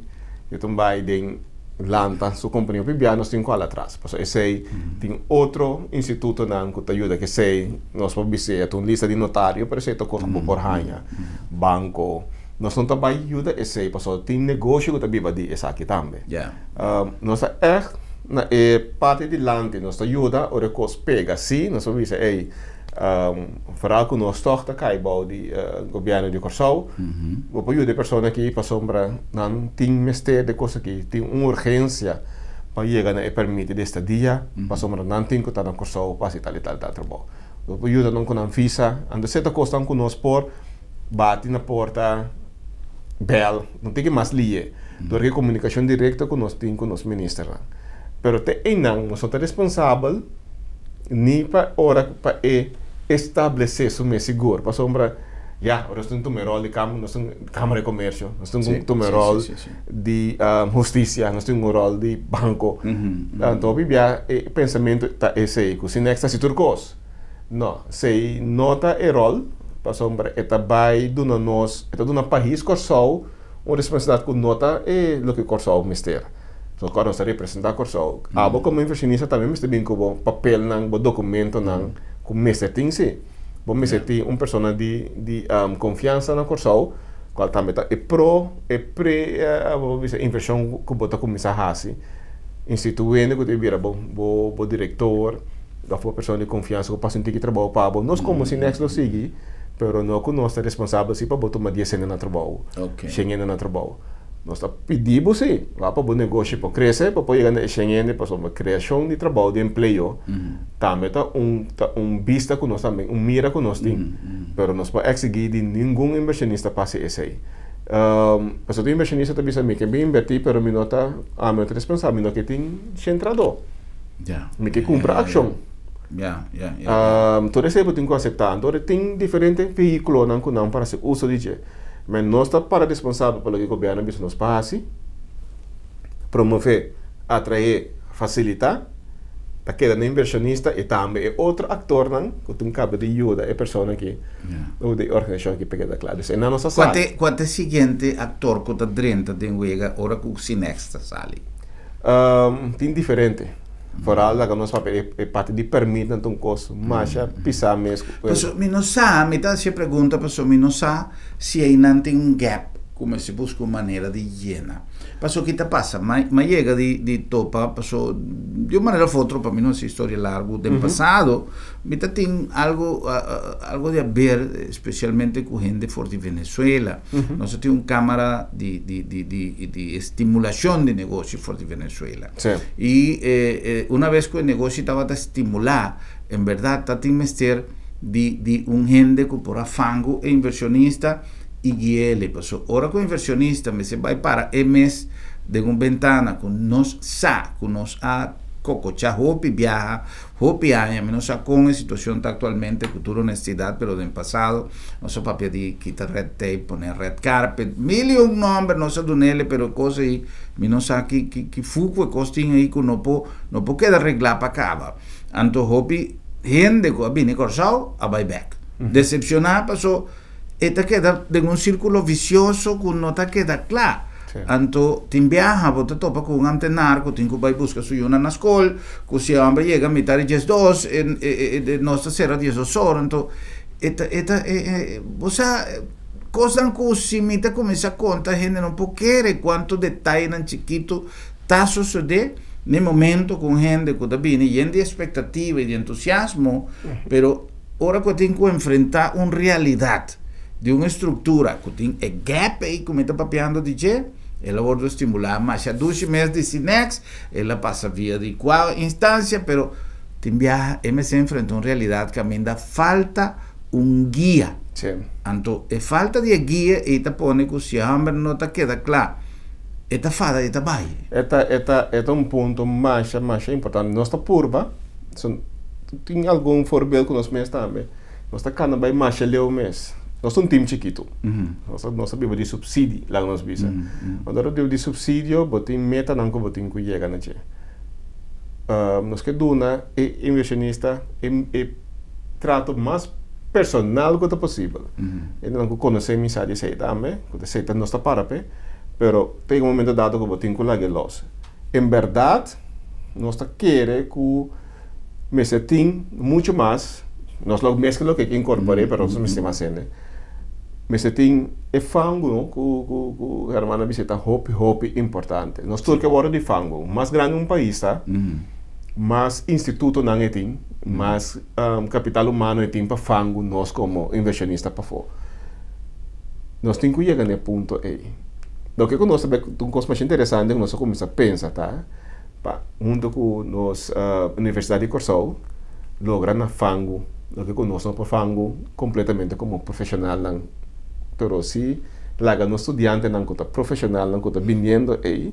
S2: que tu vai de Lanta, sua companhia PBA, nós temos qual atrás. Porque esse tem outro instituto que ajuda que sei, nós podemos ver uma lista de notário, para ser coisa por rainha, banco. Nós não também ajuda esse, porque tem negócio que também vai de essa aqui também. Nós é na parte de lante, nós ajuda o recurso pega, sim, nós podemos ver vooral com nós tosta caibau de governo de Corsau, o apoio de pessoas aqui para sombra não tem mestre de coisa aqui, tem uma urgência para chegar e permitir desta dia, para sombra não tem que estar na Corsau para tal trabalho. O apoio não com a visa, anda certa coisa com nós por bate na porta, bel, não tem que mais ligar, porque comunicação direta com nós tem com os ministros. Pero tem não, nós somos responsáveis nem para hora para estabelecer isso mais seguro, para sombra, nós temos um rol de Câmara de Comércio, nós temos um rol de justiça, nós temos um rol de banco, então o pensamento está esse aí, que se não está se turcos, não, se nota o rol, para sombra, está vai do nós, está do nosso país Corsau, uma responsabilidade que nota é o que Corsau mistério. So, quando nós representamos Corsau, como inversionista também me bem com papel, o documento, como me tem sim. Bom, me tem uma pessoa de confiança na Corsau, qual também tá inversão que bota começar a fazer instituindo que devia bom diretor da for pessoa de confiança que passa um tique trabalho para nós como se next lo sigue pero não que nós é responsável se para botar uma 10 anos na trabalho chegando na trabalho nós está pedindo sim lá para o negócio para crescer para poder chegar chegando para uma criação de trabalho de emprego também tá vista que nós também mira que nós tem pero nós para exigir de nenhum inversionista passe esse aí mas o inversionista também sabe que bem invertir pero me nota a meu responsável não que tem centrador me que compra ação todo esse tem que aceitar então tem diferentes veículos não para ser uso de mas nós está para responsável pelo que o governo nos passe promover atrair facilitar para que o inversionista e também outro ator que tem cabo de ajuda é pessoa que ou de organização que pega da claro isso não nossa sala
S1: quanto é seguinte ator que está dentro de Uega ora que o Sinex sali
S2: tem diferente Vooral dat ons papel parte de permite então coisa, mas pisar mesmo.
S1: Pessoal, me não sabe, me tá se pergunta, pessoal, me não sabe se ainda tem gap, como se busca uma maneira de llenar. Pessoal, o que está passa, mas chega de topa, pessoal, de uma maneira ou outra, para mim não é história larga do passado, me tá tem algo de a ver, especialmente com gente fora de Venezuela. Nós temos uma câmara de estimulação de negócio fora de Venezuela. E uma vez que o negócio estava a estimular, em verdade, está tem mestre de gente que por afango e inversionista e guiele, pessoal. Ora com inversionista, me se vai para mes de uma ventana com nós com nós a cococha, hopi viaja, hopi aña, menos a con a situação está atualmente, cultura honestidade, pero do passado, nosso papel de quitar red tape, poner red carpet, mil e nombre, nossa dunele, pero coisa aí, menos a que fuco e costinho aí que não pode quedar arreglar para acaba. Anto hopi, gente que abine corsal, a buyback. Decepcionar, passou, eta queda de um círculo vicioso que não está queda claro. Anto tin viaja, bota topa com um antenar, que tem que vai buscar sujuna na escola, que se amba chega metade de 2, e nossa será 10 horas, então você coisa que se mita começa a conta, a gente não pode querer quanto detalhe nan chiquito está sucedendo no momento com gente que está vindo, e de expectativa e de entusiasmo, pero ora que tem que enfrentar uma realidade de uma estrutura que tem um gap aí, como está papeando de je, ela pode estimular mais a 12 meses de Sinex, ela passa via de qual instância, pero tem viaja, se enfrenta uma realidade que ainda falta guia. Então, a falta de guia, ela põe que se a hambre não está queda claro, ela fada, ela vai.
S2: Esta ponto mais importante. Nossa curva, tem algum forbildo que nós mesmos também. Nossa cana vai mais leu mês. Nós somos um time chiquito. Nós sabemos de subsídio lá nós bisa. Quando eu digo de subsídio, botem meta não que botem que chega na che. Nós que dona é inversionista e trato mais personal que possível. Ele não conhece mensagem sei também, que sei não está para pé, pero tem momento dado que botem que lá los. Em verdade, nós tá querer que me setim muito mais. Nós logo mesmo que incorporei para os sistemas né. Mas tem fango que a hermana visita hopi importante. Nós temos que agora de fango, mais grande país tá, mais instituto não tem, mais capital humano tem para fango nós como inversionista para fora. Nós temos que chegar nesse ponto aí. Do que nós sabemos uma coisa mais interessante que nós começamos a pensar tá, junto com nós Universidade de Corsol, logra na fango, do que nós não fango completamente como profissional não. Pero si laga no estudiante não conta profissional não conta vindo aí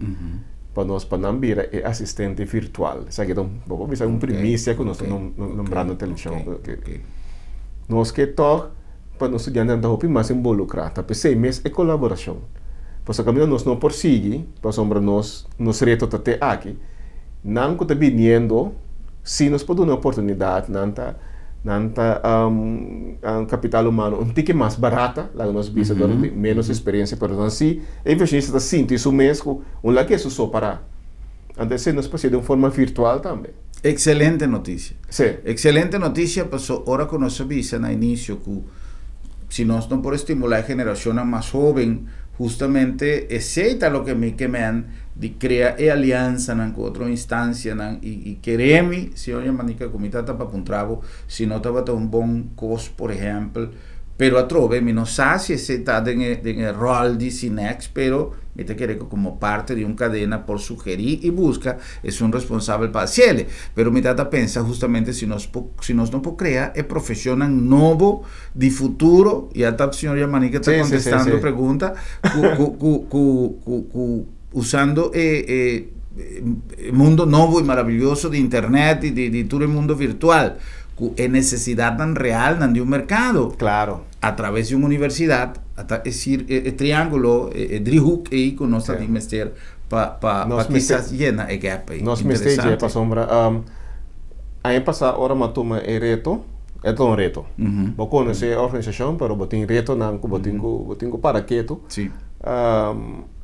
S2: para nós para não vir é assistente virtual. Sabe então vamos pensar primícia que nós não lembrando televisão nós que to para nós estudiante não hopi mais involucrar tá pensei mês é colaboração pois a caminho nós não persegue para sombra nós reto até aqui não conta vindo se nós podemos uma oportunidade nanta capital humano um tique mais barata lá nós bisa menos experiência pero assim inversionista sinto isso mesmo lá que isso só para antes nós passamos de uma forma virtual também.
S1: Excelente notícia. Excelente notícia, passou hora que nós sabíamos no início si nós não por estimular a geração mais jovem, justamente aceita lo que me de criar aliança com outra instância e queremos, se olha manica comida para um trabalho, se não estava tão bom custo, por exemplo, pero a trove mi não sabe se está em rol de Sinex, pero me te quiere como parte de uma cadena por sugerir e busca é um responsável parcial, pero me trata pensa justamente se nós não podemos criar é profissional novo de futuro e até a senhora Manica está contestando a pergunta usando mundo novo e maravilhoso de internet e de todo o mundo virtual, é necessidade real de um mercado.
S2: Claro.
S1: A través de uma universidade, é decir, triângulo, driehoek aí que nós temos que ter para quizás llenar o gap aí.
S2: Nós mistake para sombra. Aí passar hora matuma é reto, é um reto. Vou conhecer a organização, pero botin reto não, botin para quieto.
S1: Sim.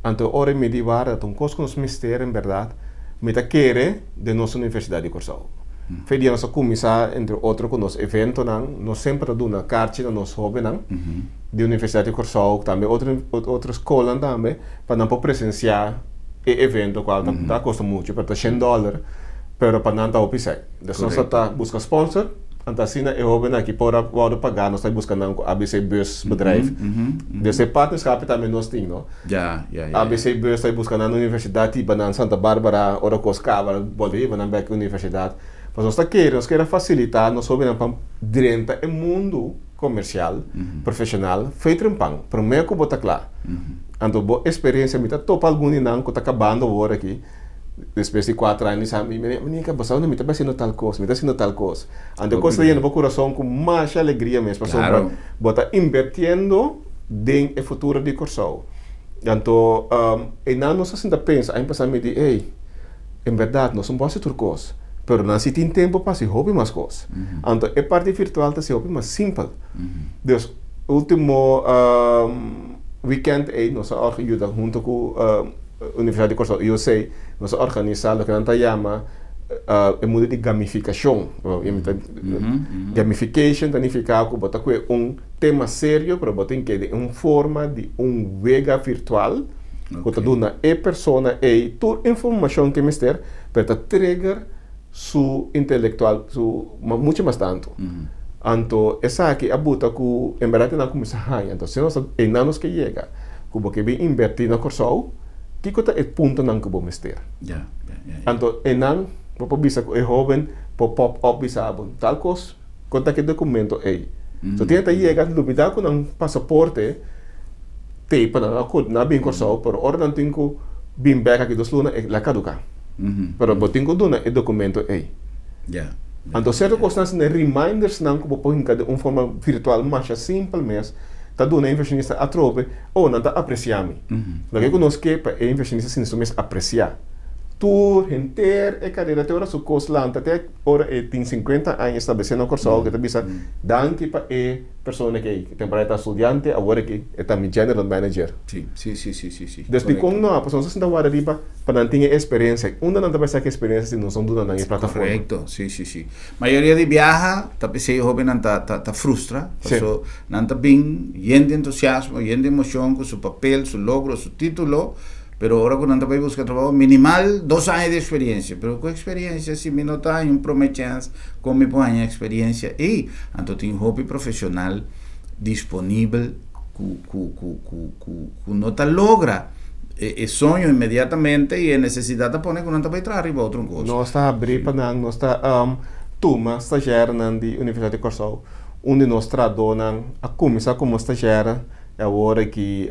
S2: Anto hora medieval, então coisa que nós mistério em verdade, me tá querer de nossa universidade de Corsau. Fedia nossa comissão, entre outros, com nosso evento, nós sempre damos uma carta a nosso jovem, de Universidade de Corsau, também outra escola também, para não presenciar o evento, qual custa muito, para $100, pero para não estar opisar. Então, nós estamos buscando sponsor, então assim, o jovem aqui pode pagar, nós estamos buscando ABC Bus bedrijf. Desse partnerschap também nós temos, ABC Bus está buscando na Universidade de Santa Bárbara, Orocos Cabra, Bolívia, na Beck Universidade. Mas nós queremos facilitar, nós vamos dentro do mundo comercial, profissional, feito em pão, primeiro que botar claro. Então, boa experiência, me está top algum não que está acabando agora aqui, depois de 4 anos, me está fazendo tal coisa, me está fazendo tal coisa. Então, coisa aí no coração com mais alegria mesmo, para botar invertindo dentro do futuro de Corsau. Então, e não nós assim pensa, aí pensar me diz, ei, em verdade, nós somos fazer coisa. Pero não se tem tempo para se hobby mais coisas. Então, a parte virtual está se hobby mais simples. Então, último weekend aí, nós organizamos junto com a Universidade de Corsau, eu sei, nós organizamos o que a gente chama mundo de gamificação. Gamification significa que tema sério para botar que uma forma de vega virtual, que dá a pessoa e toda a informação que me ter para trigger su intelectual, muito mais tanto. Então, essa aqui é a buta que, em verdade, não começa a então, se nós não que chega, que bem invertir na Corsau, que é o ponto não que vamos ter. Então, não, vou bisa que é jovem, pop-up bisa tal coisa, conta que documento aí. Então, tenta chegar, dúvida com um passaporte, para não bem Corsau, por hora não tenho bem back aqui dos lunas, é caduca. Pero botin ko doon na documento aí. Então, certas coisas são reminders não que põe de uma forma virtual mais simples mesmo. Tá doon na inversionista a trope ou não tá apreciando. Lo que conosco que para inversionista se não apreciar. Tu inteira a carreira até hora su cost lá até hora tem 50 anos estabelecendo a Corsau que tá bisa danke para a pessoa que temporada estudante agora que é também general manager.
S1: Sim.
S2: Desde quando não a pessoa se não vai arriba para não ter experiência, onde não vai ser que experiência se não são duas na plataforma.
S1: Correto, sim. Maioria de viaja, tá pensei jovem não tá frustra, so não tá bem, yendo entusiasmo, yendo emoção com seu papel, seu logro, seu título. Pero ahora cuando anda para buscar trabajo, minimal 2 años de experiencia. Pero con experiencia, si me no está un chance con mi buena experiencia. Y entonces tengo un hobby profesional disponible que no te logra. El sueño inmediatamente y la necesidad de poner con un tapete arriba otro cosa.
S2: No está abrir para no está turma estagiária na Universidade de Corsau, onde nós traduzimos a começar como estagiária. Agora que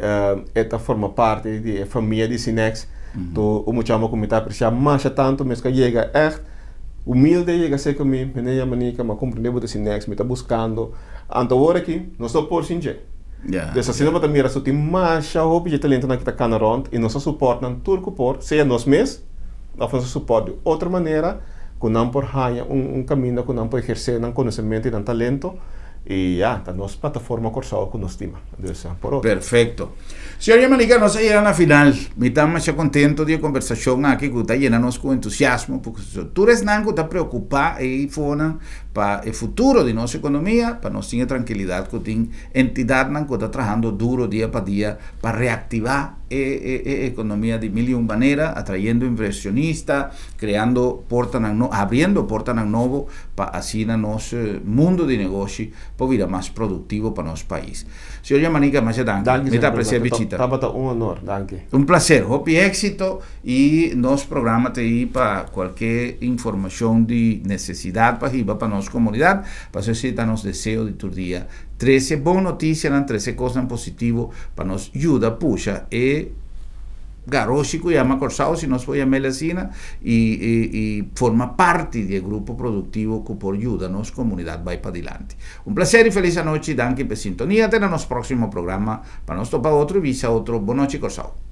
S2: esta forma parte da família de Sinex, então o muchacho como está apreciando mais tanto, mas que chega echt humilde, chega a ser comigo, me manica, mas compreendeu de Sinex, me está buscando, então agora que nós estamos por sinje. Dessa cena para mira só tem mais hobby de talento na que está canaront e nós suportamos tudo por, seja nós mesmos, nós fazemos suporte de outra maneira, com não por caminho, caminho com não por exercer, não conhecimento e não talento. E a nossa plataforma Corsal com nós estima. Por outro.
S1: Perfecto. Senhor Yamalica, nós chegamos na final. Me estamos contentes de a conversação aqui, que está llenando-nos com entusiasmo, porque tu eres nanco, está preocupado e fona para o futuro de nossa economia, para nós ter tranquilidade, que tem entidade nanco está trabalhando duro dia para dia para reactivar a economia de mil e uma maneiras, atraindo inversionistas, abrindo portas novo para assim nosso mundo de negócio para virar mais produtivo para nosso país. Senhor Yamanica, mais danke. Me está presente visita.
S2: Estava um honor, danke.
S1: Um prazer, hope éxito e nosso programa tem aí para qualquer informação de necessidade para nossa comunidade, para solicitar nosso desejo de todo dia. 13 boas notícias, 13 coisas positivas para nos ajudar, puxa, e garoto que chama Corsal, se nós podemos medicina e forma parte do grupo produtivo que por ajuda a nossa comunidade vai para adiante. Um prazer e feliz noite, danke por sintonia, até no nosso próximo programa, para nós topar outro e visa outro. Boa noite, Corsal.